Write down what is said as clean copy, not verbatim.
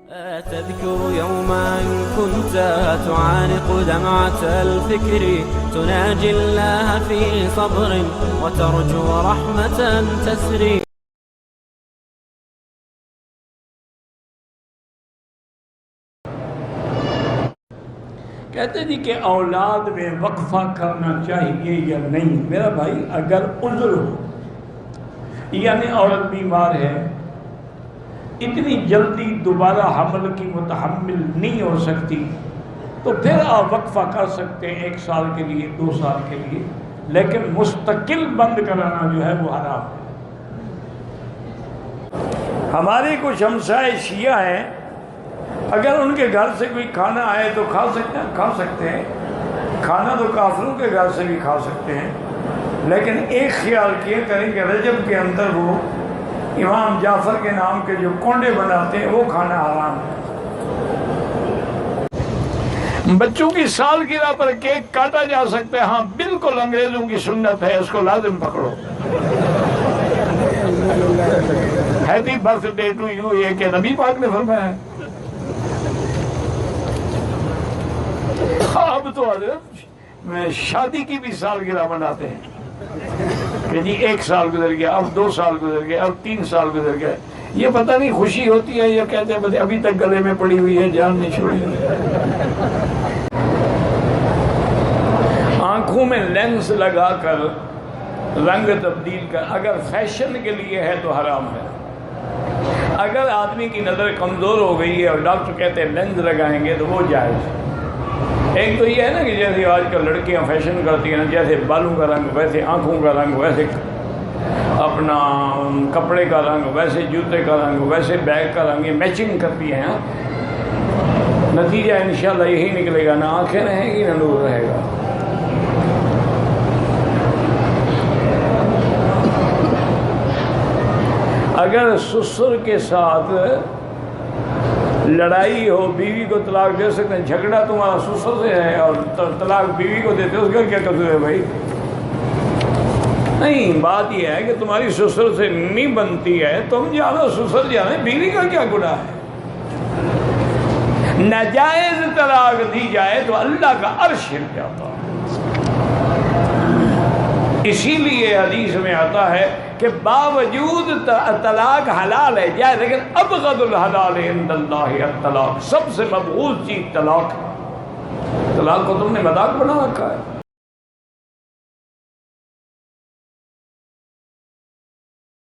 تذكر يوما كنت تعانق دمعة الفكر تناجي الله في صبر وترجو رحمة تسري. کہتے جی کہ اولاد میں وقفہ کرنا چاہیے یا نہیں. میرا بھائی اگر عذر ہو یعنی عورت بیمار ہے, اتنی جلدی دوبارہ حمل کی متحمل نہیں ہو سکتی, تو پھر آپ وقفہ کر سکتے ہیں 1 سال کے لیے 2 سال کے لیے, لیکن مستقل بند کرانا جو ہے وہ حرام ہے. ہمارے کچھ ہمسائے شیعہ ہیں, اگر ان کے گھر سے کوئی کھانا آئے تو کھا سکتے ہیں. کھانا تو کافروں کے گھر سے بھی کھا سکتے ہیں, لیکن ایک خیال کیے کریں کہ رجب کے اندر وہ امام جعفر کے نام کے جو کونڈے بناتے ہیں وہ کھانا حرام ہے. بچوں کی سالگرہ پر کیک کاٹا جا سکتا ہے, ہاں بالکل انگریزوں کی سنت ہے, اس کو لازم پکڑو. Happy birthday to you یہ کہ نبی پاک نے فرمایا ہے. اب تو حضرت شادی کی بھی سالگرہ مناتے ہیں کہ جی 1 سال گزر گیا, اب 2 سال گزر گیا, اب 3 سال گزر گئے. یہ پتہ نہیں خوشی ہوتی ہے یا کہتے ہیں ابھی تک گلے میں پڑی ہوئی ہے, جان نہیں چھوڑی. آنکھوں میں لینس لگا کر رنگ تبدیل کر اگر فیشن کے لیے ہے تو حرام ہے. اگر آدمی کی نظر کمزور ہو گئی ہے اور ڈاکٹر کہتے ہیں لینس لگائیں گے تو وہ جائز ہے. ایک تو یہ ہے نا کہ جیسے آج کل لڑکیاں فیشن کرتی ہیں, جیسے بالوں کا رنگ ویسے آنکھوں کا رنگ, ویسے اپنا کپڑے کا رنگ, ویسے جوتے کا رنگ, ویسے بیگ کا رنگ, یہ میچنگ کرتی ہیں. نتیجہ انشاءاللہ یہی نکلے گا, نہ آنکھیں رہیں گی نہ نور رہے گا. اگر سسر کے ساتھ لڑائی ہو, بیوی کو طلاق دے سکتے ہیں. جھگڑا تمہارا سسر سے ہے اور طلاق بیوی کو دیتے, اس کا کیا قصور ہے بھائی؟ نہیں, بات یہ ہے کہ تمہاری سسر سے نہیں بنتی ہے, تم جانا سسر جانا, بیوی کا کیا گناہ ہے؟ ناجائز طلاق دی جائے تو اللہ کا عرش ہل جاتا. اسی لیے حدیث میں آتا ہے کہ باوجود طلاق حلال ہے جائے, لیکن ابغض الحلال عند اللہ الطلاق, سب سے مبغوض چیز طلاق. طلاق کو تم نے مذاق بنا رکھا ہے.